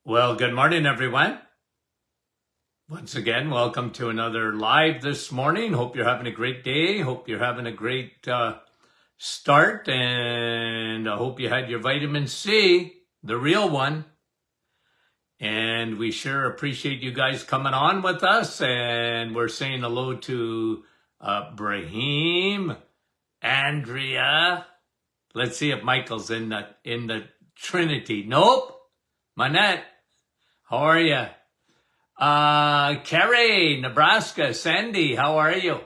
Well, good morning, everyone. Once again, welcome to another live this morning. Hope you're having a great day. Hope you're having a great start, and I hope you had your vitamin C, the real one. And we sure appreciate you guys coming on with us. And we're saying hello to Brahim, Andrea. Let's see if Michael's in the Trinity. Nope. Manette, how are you? Kerry, Nebraska. Sandy, how are you?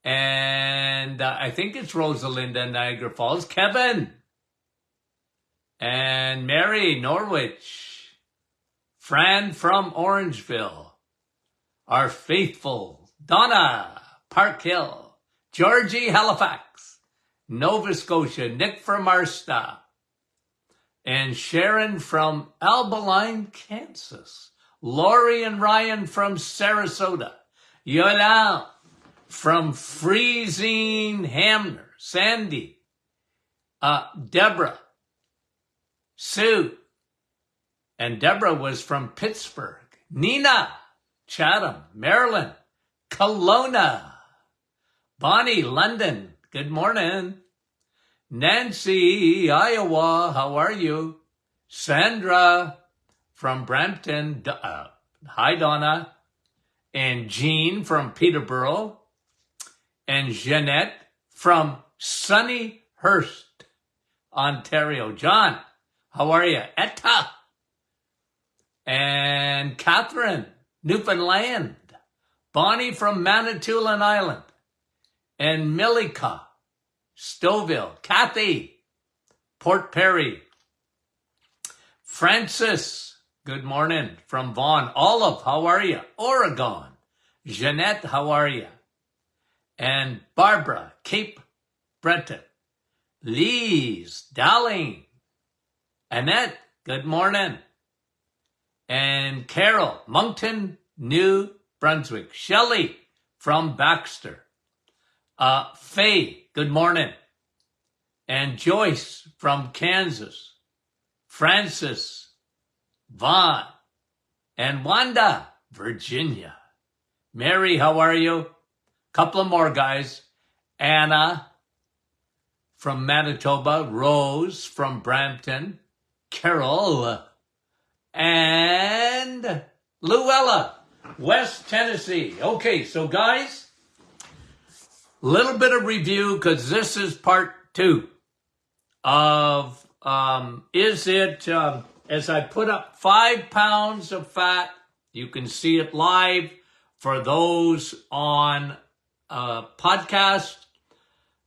And I think it's Rosalinda, Niagara Falls. Kevin. And Mary, Norwich. Fran from Orangeville. Our faithful Donna, Park Hill. Georgie, Halifax. Nova Scotia. Nick from Arsta. And Sharon from Albaline, Kansas. Lori and Ryan from Sarasota. Yola from Freezing Hamner. Sandy. Deborah. Sue. And Deborah was from Pittsburgh. Nina. Chatham. Maryland. Kelowna. Bonnie, London. Good morning. Nancy, Iowa. How are you? Sandra from Brampton. Hi, Donna. And Jean from Peterborough. And Jeanette from sunny Hearst, Ontario. John, how are you? Etta. And Catherine, Newfoundland. Bonnie from Manitoulin Island. And Milika, Stouffville. Kathy, Port Perry. Francis, good morning, from Vaughan. Olive, how are you? Oregon. Jeanette, how are you? And Barbara, Cape Breton. Lise, Darling. Annette, good morning. And Carol, Moncton, New Brunswick. Shelley, from Baxter. Faye, good morning. And Joyce, from Kansas. Francis, Vaughn, and Wanda, Virginia. Mary, how are you? Couple of more guys. Anna from Manitoba. Rose from Brampton. Carol. And Luella, West Tennessee. Okay, so guys, little bit of review because this is part 2 of as I put up 5 pounds of fat. You can see it live for those on podcast.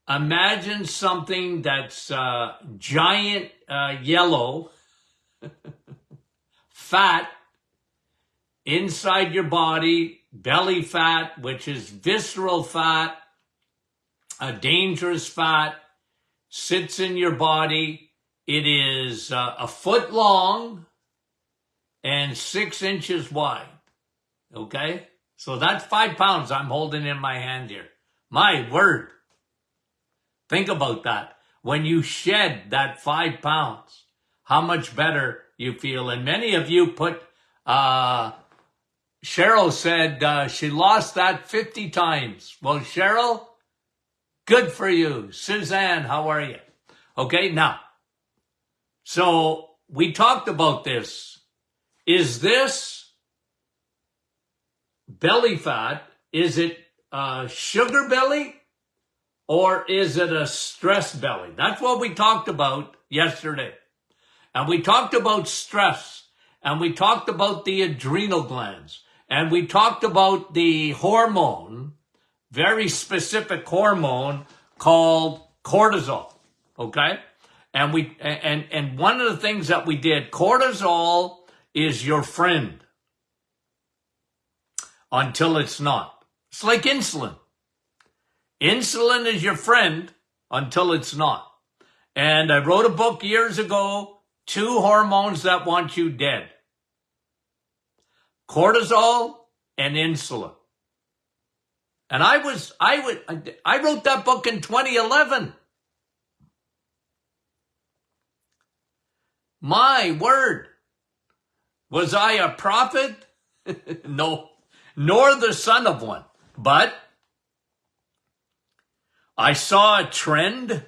Imagine something that's giant yellow fat inside your body, belly fat, which is visceral fat, a dangerous fat, sits in your body. It is a foot long and 6 inches wide. Okay? So that's 5 pounds I'm holding in my hand here. My word. Think about that. When you shed that 5 pounds, how much better you feel. And many of you put, Cheryl said she lost that 50 times. Well, Cheryl, good for you. Suzanne, how are you? Okay, now, so we talked about this. Is this belly fat? Is it sugar belly or is it a stress belly? That's what we talked about yesterday. And we talked about stress, and we talked about the adrenal glands, and we talked about the hormone, very specific hormone called cortisol. Okay? And and one of the things that we did, cortisol is your friend until it's not. It's like insulin. Insulin is your friend until it's not. And I wrote a book years ago, 2 hormones that want you dead. Cortisol and insulin. And I wrote that book in 2011. My word. Was I a prophet? No, nor the son of one. But I saw a trend.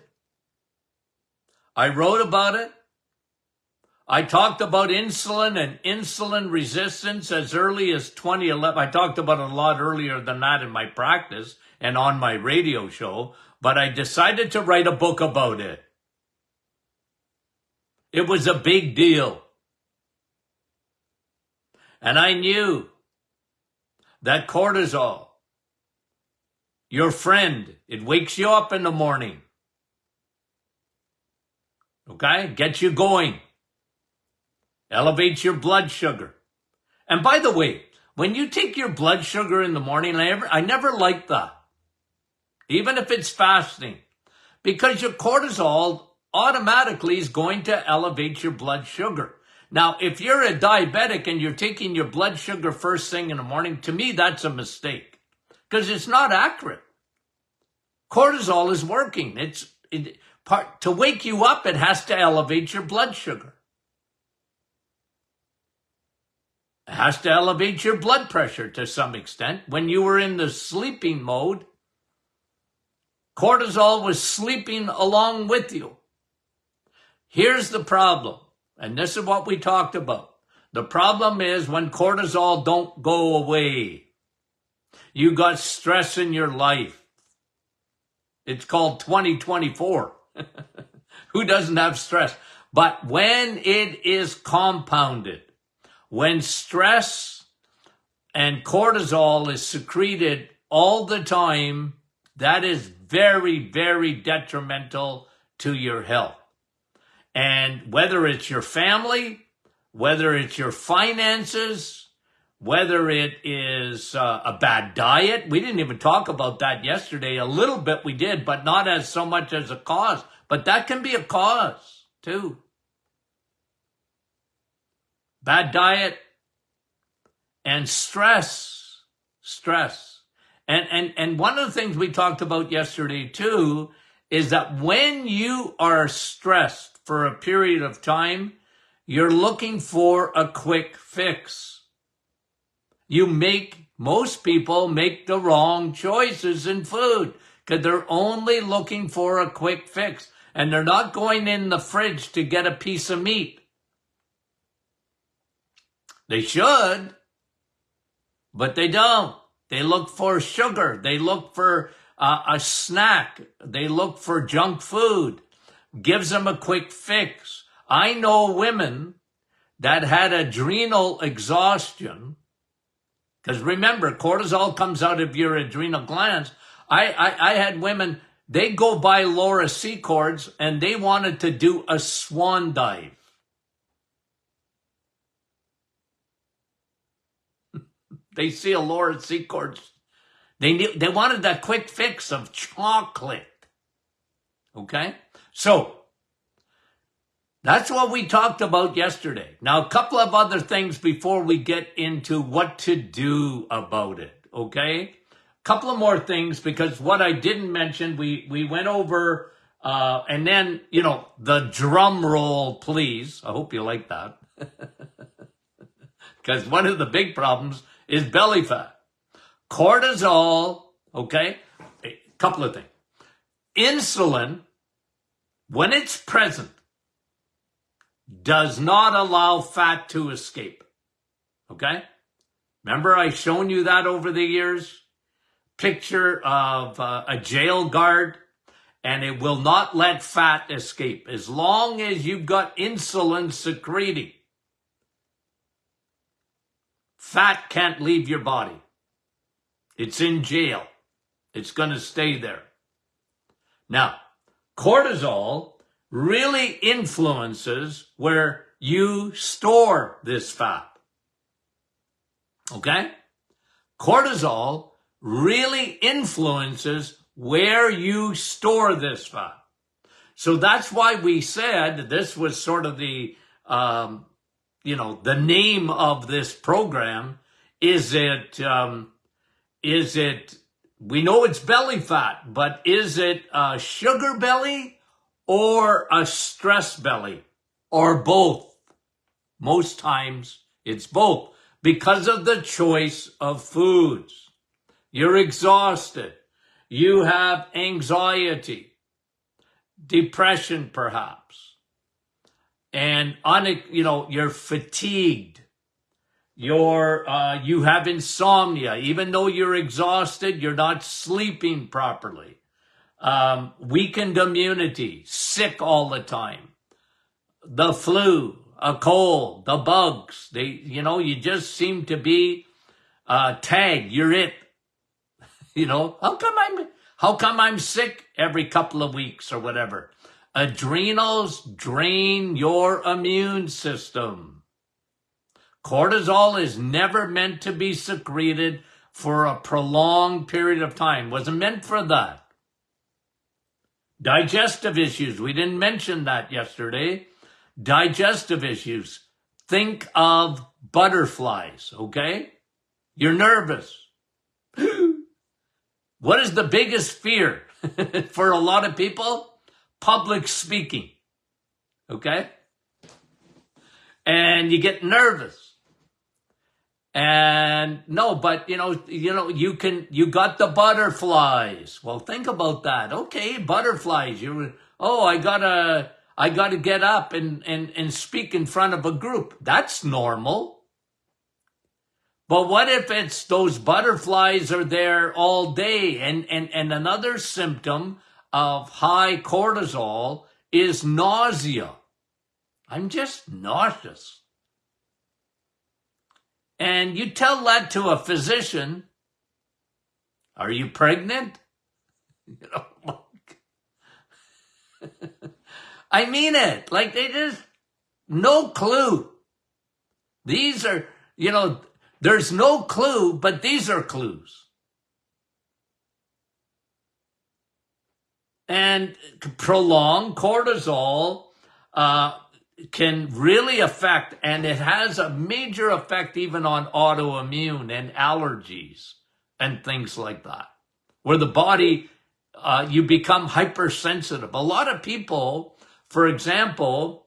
I wrote about it. I talked about insulin and insulin resistance as early as 2011. I talked about it a lot earlier than that in my practice and on my radio show, but I decided to write a book about it. It was a big deal. And I knew that cortisol, your friend, it wakes you up in the morning. Okay? Gets you going. Elevates your blood sugar. And by the way, when you take your blood sugar in the morning, I never liked that. Even if it's fasting. Because your cortisol automatically is going to elevate your blood sugar. Now, if you're a diabetic and you're taking your blood sugar first thing in the morning, to me, that's a mistake. Because it's not accurate. Cortisol is working. To wake you up, it has to elevate your blood sugar. It has to elevate your blood pressure to some extent. When you were in the sleeping mode, cortisol was sleeping along with you. Here's the problem, and this is what we talked about. The problem is when cortisol don't go away. You got stress in your life. It's called 2024. Who doesn't have stress? But when it is compounded, when stress and cortisol is secreted all the time, that is very, very detrimental to your health. And whether it's your family, whether it's your finances, whether it is a bad diet, we didn't even talk about that yesterday. A little bit we did, but not as so much as a cause. But that can be a cause too. Bad diet and stress. And one of the things we talked about yesterday too is that when you are stressed for a period of time, you're looking for a quick fix. Most people make the wrong choices in food because they're only looking for a quick fix and they're not going in the fridge to get a piece of meat. They should, but they don't. They look for sugar. They look for a snack. They look for junk food. Gives them a quick fix. I know women that had adrenal exhaustion, because remember, cortisol comes out of your adrenal glands. I had women, they go buy Laura Secords and they wanted to do a swan dive. They see a Laura Secords. They wanted that quick fix of chocolate. Okay? So, that's what we talked about yesterday. Now, a couple of other things before we get into what to do about it. Okay? A couple of more things, because what I didn't mention, we went over, and then, the drum roll, please. I hope you like that. Because one of the big problems is belly fat. Cortisol, okay? A couple of things. Insulin, when it's present, does not allow fat to escape. Okay? Remember I shown you that over the years? Picture of a jail guard, and it will not let fat escape. As long as you've got insulin secreting, fat can't leave your body. It's in jail. It's going to stay there. Now, cortisol really influences where you store this fat. Okay? Cortisol really influences where you store this fat. So that's why we said this was sort of the, the name of this program. Is it, we know it's belly fat, but is it a sugar belly or a stress belly or both? Most times It's both because of the choice of foods. You're exhausted. You have anxiety, depression perhaps, and you're fatigued. You have insomnia. Even though you're exhausted, you're not sleeping properly. Weakened immunity, sick all the time. The flu, a cold, the bugs, you just seem to be tagged. You're it. How come I'm sick every couple of weeks or whatever? Adrenals drain your immune system. Cortisol is never meant to be secreted for a prolonged period of time. Wasn't meant for that. Digestive issues. We didn't mention that yesterday. Digestive issues. Think of butterflies, okay? You're nervous. What is the biggest fear for a lot of people? Public speaking, okay? And you get nervous. And no, but you got the butterflies. Well, think about that. Okay, butterflies. I gotta get up and speak in front of a group. That's normal. But what if it's those butterflies are there all day? And another symptom of high cortisol is nausea. I'm just nauseous. And you tell that to a physician, are you pregnant? I mean it. Like they just, no clue. These are, there's no clue, but these are clues. And prolonged cortisol can really affect, and it has a major effect even on autoimmune and allergies and things like that, where the body, you become hypersensitive. A lot of people, for example,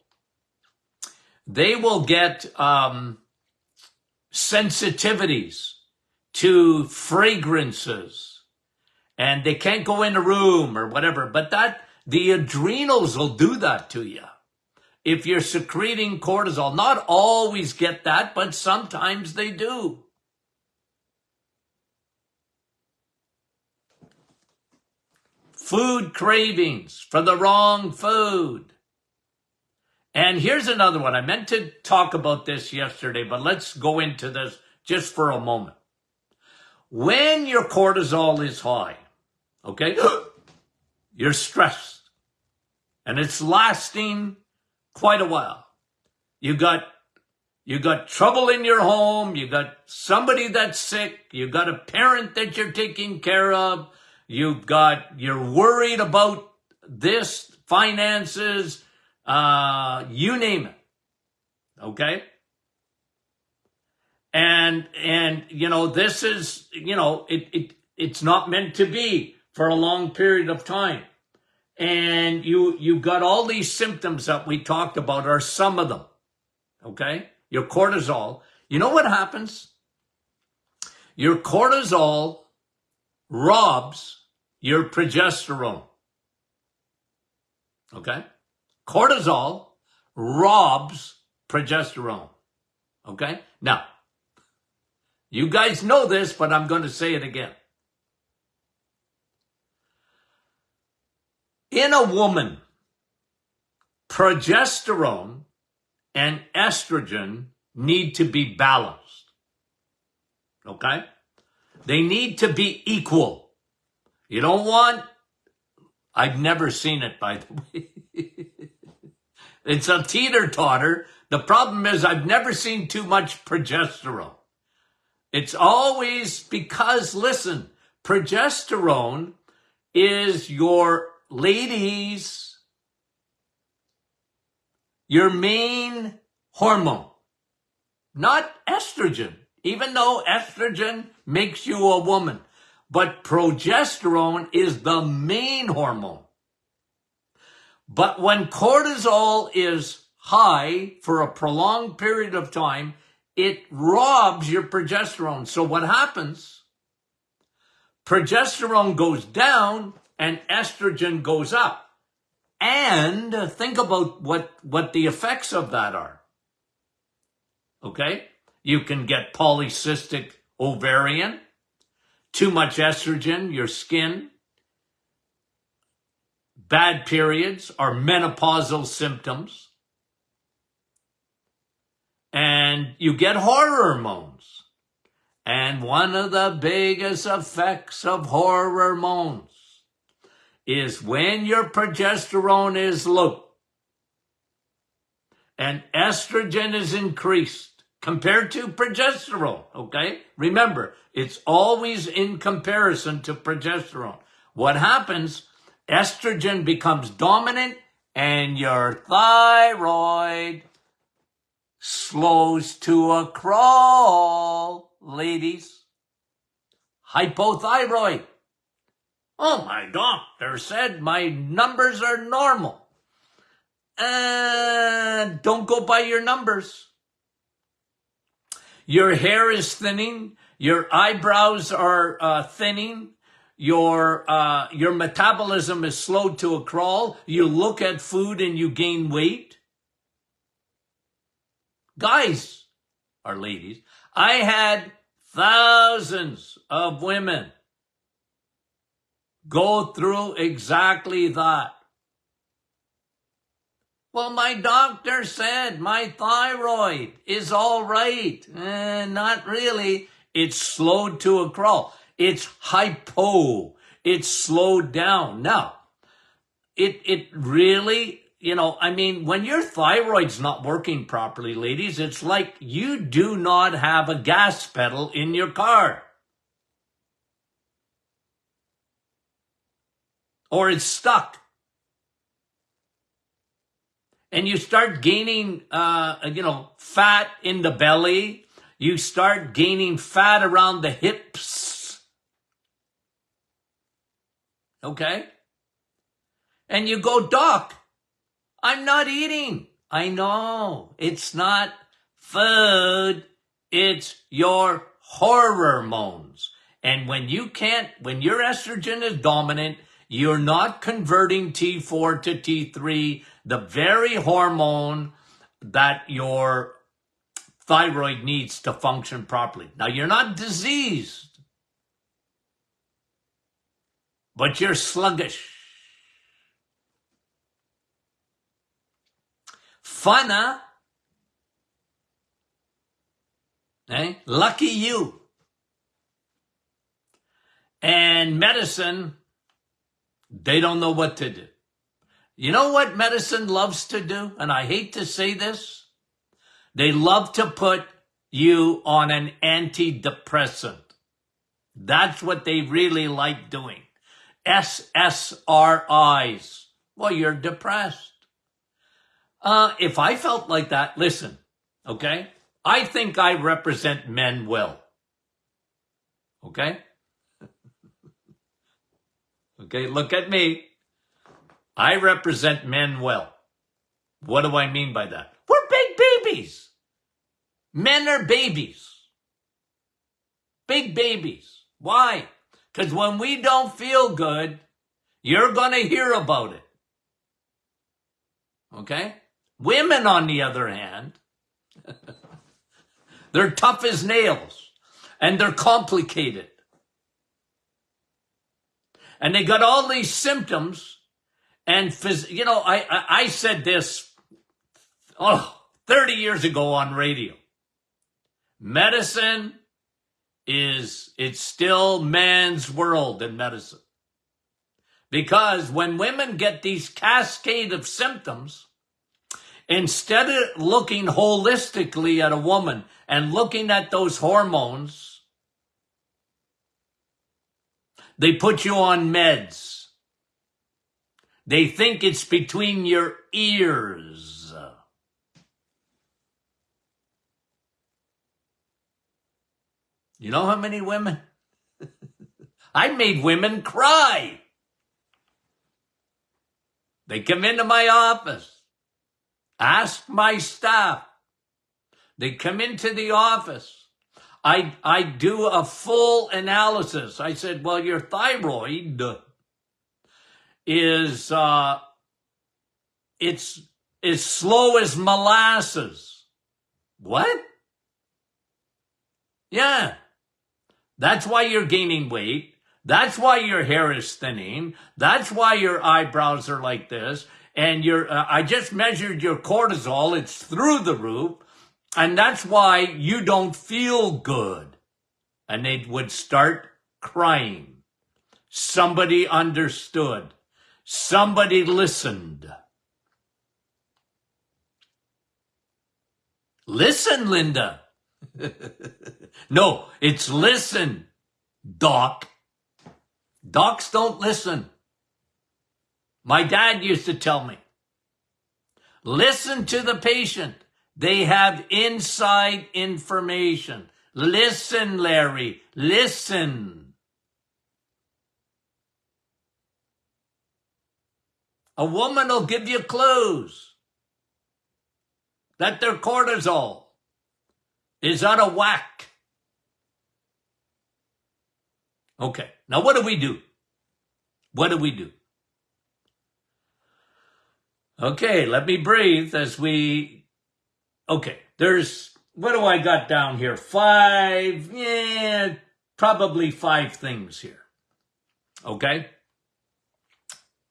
they will get sensitivities to fragrances, and they can't go in a room or whatever, but the adrenals will do that to you. If you're secreting cortisol, not always get that, but sometimes they do. Food cravings for the wrong food. And here's another one. I meant to talk about this yesterday, but let's go into this just for a moment. When your cortisol is high, okay, you're stressed, and it's lasting quite a while. You got trouble in your home. You got somebody that's sick. You got a parent that you're taking care of. You're worried about this, finances, you name it. Okay. And this is, it's not meant to be for a long period of time. And you got all these symptoms that we talked about, or some of them, okay? Your cortisol. You know what happens? Your cortisol robs your progesterone, okay? Cortisol robs progesterone, okay? Now, you guys know this, but I'm going to say it again. In a woman, progesterone and estrogen need to be balanced. Okay? They need to be equal. You don't want, I've never seen it, by the way. It's a teeter-totter. The problem is I've never seen too much progesterone. It's always because, listen, progesterone is your ladies, your main hormone, not estrogen, even though estrogen makes you a woman. But progesterone is the main hormone. But when cortisol is high for a prolonged period of time, it robs your progesterone. So what happens? Progesterone goes down and estrogen goes up. And think about what the effects of that are. Okay? You can get polycystic ovarian, too much estrogen, your skin, bad periods or menopausal symptoms, and you get hormones. And one of the biggest effects of hormones is when your progesterone is low and estrogen is increased compared to progesterone, okay? Remember, it's always in comparison to progesterone. What happens, estrogen becomes dominant and your thyroid slows to a crawl, ladies. Hypothyroid. Oh, my doctor said my numbers are normal. Don't go by your numbers. Your hair is thinning. Your eyebrows are thinning. Your metabolism is slowed to a crawl. You look at food and you gain weight. Guys or ladies, I had thousands of women go through exactly that. Well, my doctor said my thyroid is all right. Not really. It's slowed to a crawl. It's hypo. It's slowed down. Now, it really, when your thyroid's not working properly, ladies, it's like you do not have a gas pedal in your car. Or it's stuck. And you start gaining, fat in the belly. You start gaining fat around the hips. Okay? And you go, Doc, I'm not eating. I know. It's not food. It's your hormones. And when your estrogen is dominant, you're not converting T4 to T3, the very hormone that your thyroid needs to function properly. Now, you're not diseased, but you're sluggish. Fun, huh? Eh? Lucky you. And medicine, they don't know what to do. You know what medicine loves to do? And I hate to say this. They love to put you on an antidepressant. That's what they really like doing. SSRIs. Well, you're depressed. If I felt like that, listen, okay? I think I represent men well. Okay? Okay, look at me. I represent men well. What do I mean by that? We're big babies. Men are babies. Big babies. Why? Because when we don't feel good, you're going to hear about it. Okay? Women, on the other hand, they're tough as nails and they're complicated. And they got all these symptoms. And, I said this 30 years ago on radio. Medicine it's still man's world in medicine. Because when women get these cascade of symptoms, instead of looking holistically at a woman and looking at those hormones, they put you on meds. They think it's between your ears. You know how many women? I made women cry. They come into my office, ask my staff, They come into the office. I do a full analysis. I said, well, your thyroid is it's as slow as molasses. What? Yeah. That's why you're gaining weight. That's why your hair is thinning. That's why your eyebrows are like this. And I just measured your cortisol. It's through the roof. And that's why you don't feel good. And they would start crying. Somebody understood. Somebody listened. Listen, Linda. No, it's listen, Doc. Docs don't listen. My dad used to tell me, listen to the patient. They have inside information. Listen, Larry, listen. A woman will give you clues that their cortisol is out of whack. Okay, now what do we do? What do we do? Okay, let me breathe as we... Okay, what do I got down here? Probably 5 things here. Okay?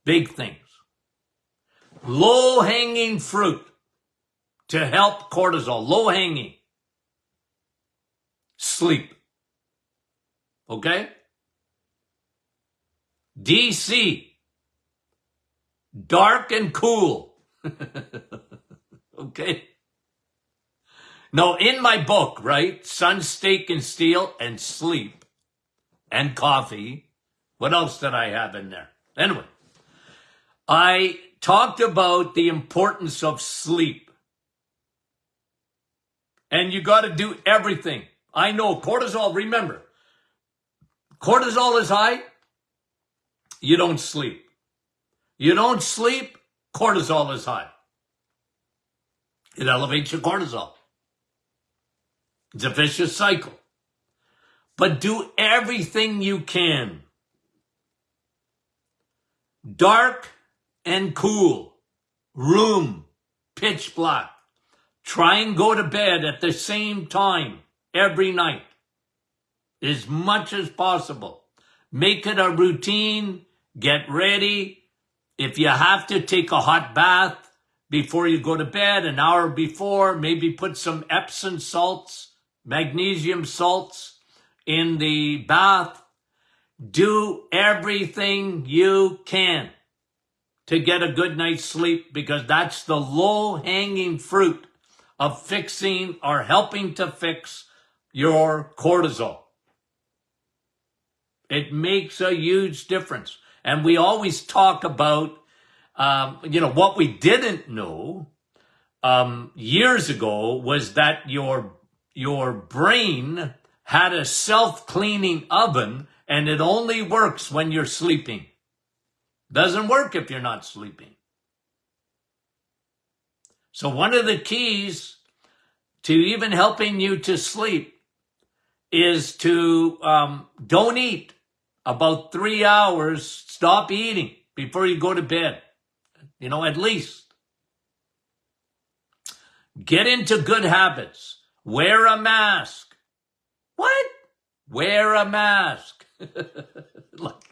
Big things. Low-hanging fruit to help cortisol. Low-hanging. Sleep. Okay? DC. Dark and cool. Okay? No, in my book, right? Sun, Steak, and Steel, and Sleep, and Coffee. What else did I have in there? Anyway, I talked about the importance of sleep. And you got to do everything. I know cortisol, remember, cortisol is high, you don't sleep. You don't sleep, cortisol is high. It elevates your cortisol. It's a vicious cycle. But do everything you can. Dark and cool. Room. Pitch black. Try and go to bed at the same time every night. As much as possible. Make it a routine. Get ready. If you have to, take a hot bath before you go to bed, an hour before. Maybe put some Epsom salts, magnesium salts in the bath. Do everything you can to get a good night's sleep, because that's the low-hanging fruit of fixing or helping to fix your cortisol. It makes a huge difference. And we always talk about, what we didn't know years ago was that your brain had a self-cleaning oven, and it only works when you're sleeping. Doesn't work if you're not sleeping. So one of the keys to even helping you to sleep is to don't eat. About 3 hours, stop eating before you go to bed. At least. Get into good habits. Wear a mask. What? Wear a mask. Look.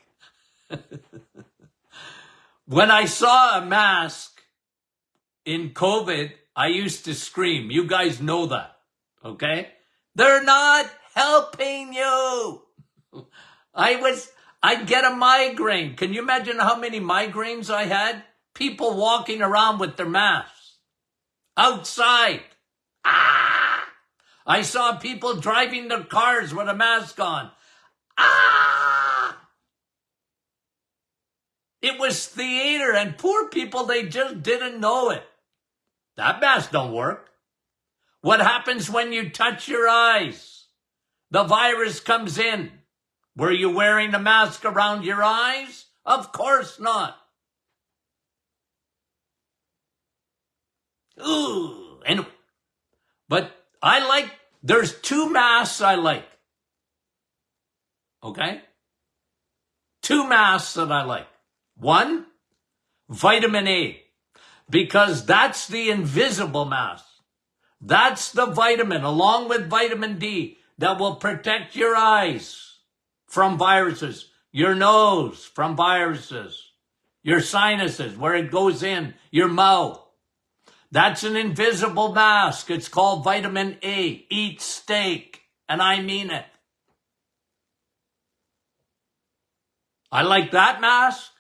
When I saw a mask in COVID, I used to scream. You guys know that. Okay? They're not helping you. I'd get a migraine. Can you imagine how many migraines I had? People walking around with their masks. Outside. I saw people driving their cars with a mask on. It was theater, and poor people, they just didn't know it. That mask don't work. What happens when you touch your eyes? The virus comes in. Were you wearing a mask around your eyes? Of course not. Ooh, anyway. But there's two masks I like. Okay? Two masks that I like. One, vitamin A, because that's the invisible mask. That's the vitamin, along with vitamin D, that will protect your eyes from viruses, your nose from viruses, your sinuses, where it goes in, your mouth. That's an invisible mask. It's called vitamin A. Eat steak, and I mean it. I like that mask,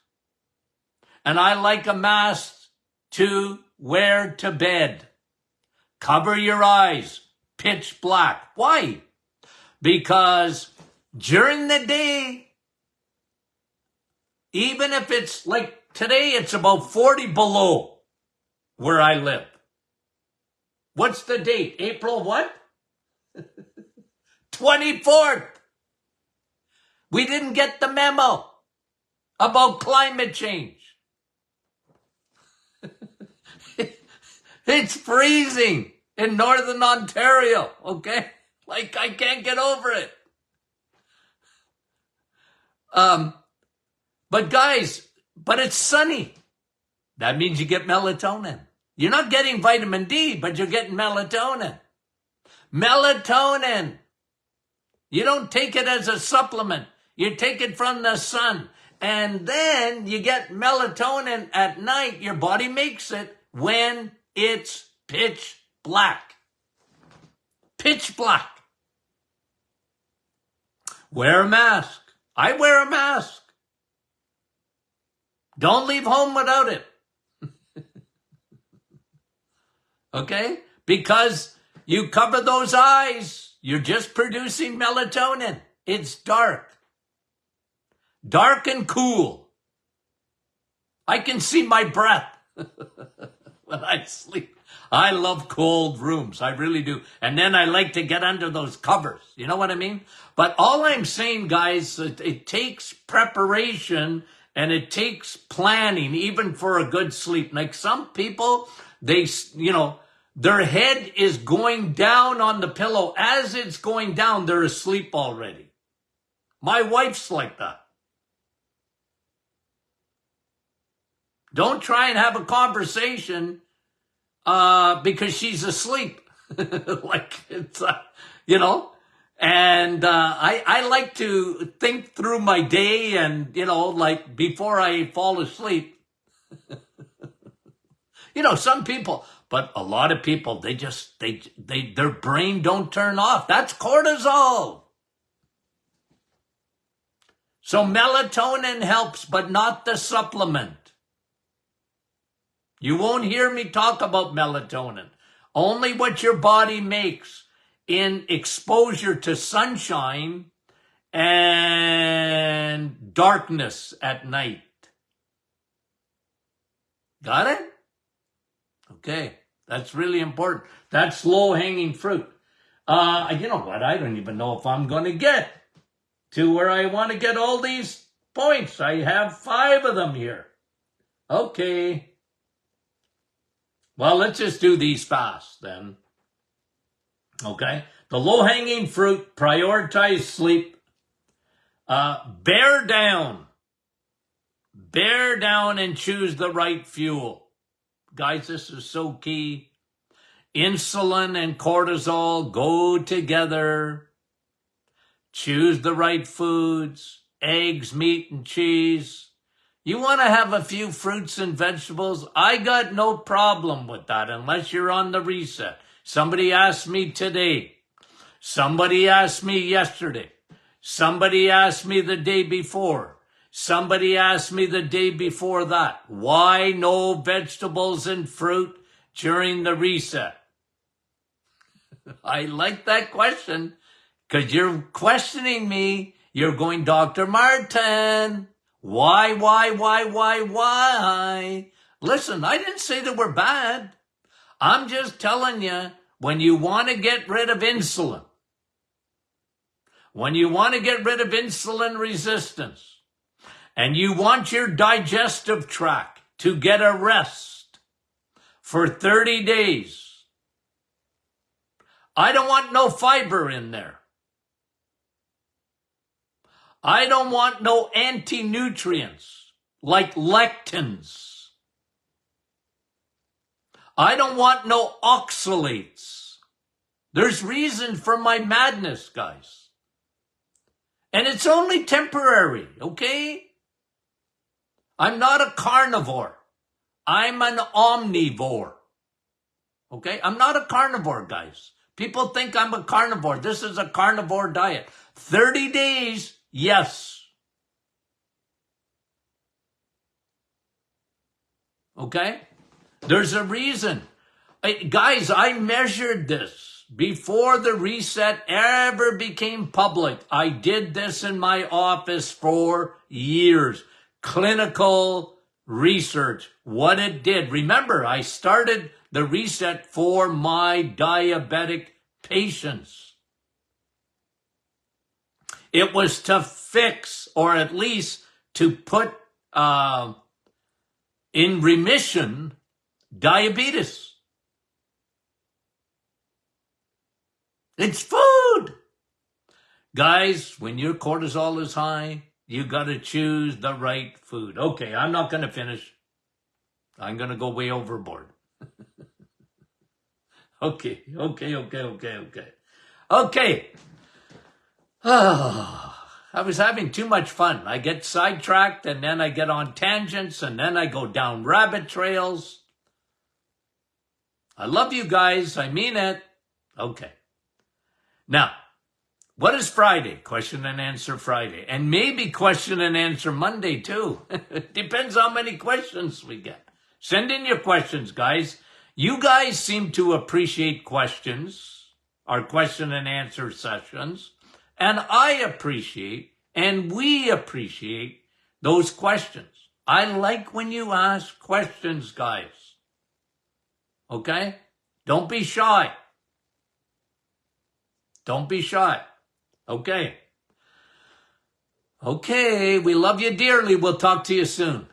and I like a mask to wear to bed. Cover your eyes, pitch black. Why? Because during the day, even if it's like today, it's about 40 below where I live. What's the date? April what? 24th. We didn't get the memo about climate change. It's freezing in Northern Ontario, okay? Like, I can't get over it. But guys, it's sunny. That means you get melatonin. You're not getting vitamin D, but you're getting melatonin. Melatonin. You don't take it as a supplement. You take it from the sun. And then you get melatonin at night. Your body makes it when it's pitch black. Pitch black. Wear a mask. I wear a mask. Don't leave home without it. Okay? Because you cover those eyes, you're just producing melatonin. It's dark. Dark and cool. I can see my breath when I sleep. I love cold rooms. I really do. And then I like to get under those covers. You know what I mean? But all I'm saying, guys, it takes preparation and it takes planning, even for a good sleep. Like some people, their head is going down on the pillow. As it's going down, they're asleep already. My wife's like that. Don't try and have a conversation because she's asleep. Like, it's, and I like to think through my day and, like before I fall asleep. Some people, but a lot of people, their brain don't turn off. That's cortisol. So melatonin helps, but not the supplement. You won't hear me talk about melatonin. Only what your body makes in exposure to sunshine and darkness at night. Got it? Okay, that's really important. That's low-hanging fruit. You know what? I don't even know if I'm going to get to where I want to get all these points. I have 5 of them here. Okay. Well, let's just do these fast then. Okay? The low-hanging fruit, prioritize sleep. Bear down. Bear down and choose the right fuel. Guys, this is so key. Insulin and cortisol go together. Choose the right foods. Eggs, meat, and cheese. You want to have a few fruits and vegetables? I got no problem with that unless you're on the reset. Somebody asked me today. Somebody asked me yesterday. Somebody asked me the day before. Somebody asked me the day before that. Why no vegetables and fruit during the reset? I like that question because you're questioning me. You're going, Dr. Martin. Why? Listen, I didn't say that we're bad. I'm just telling you, when you want to get rid of insulin, when you want to get rid of insulin resistance, and you want your digestive tract to get a rest for 30 days, I don't want no fiber in there. I don't want no anti-nutrients like lectins. I don't want no oxalates. There's reason for my madness, guys. And it's only temporary, okay? I'm not a carnivore. I'm an omnivore. Okay? I'm not a carnivore, guys. People think I'm a carnivore. This is a carnivore diet. 30 days, yes. Okay? There's a reason. Guys, I measured this before the reset ever became public. I did this in my office for years. Clinical research, what it did. Remember, I started the reset for my diabetic patients. It was to fix, or at least to put in remission, diabetes. It's food. Guys, when your cortisol is high, you got to choose the right food. Okay, I'm not going to finish. I'm going to go way overboard. Okay. I was having too much fun. I get sidetracked and then I get on tangents and then I go down rabbit trails. I love you guys. I mean it. Okay. Now, what is Friday? Question and answer Friday. And maybe question and answer Monday too. Depends how many questions we get. Send in your questions, guys. You guys seem to appreciate questions, our question and answer sessions. And I appreciate, and we appreciate those questions. I like when you ask questions, guys. Okay? Don't be shy. Don't be shy. Okay. Okay, we love you dearly. We'll talk to you soon.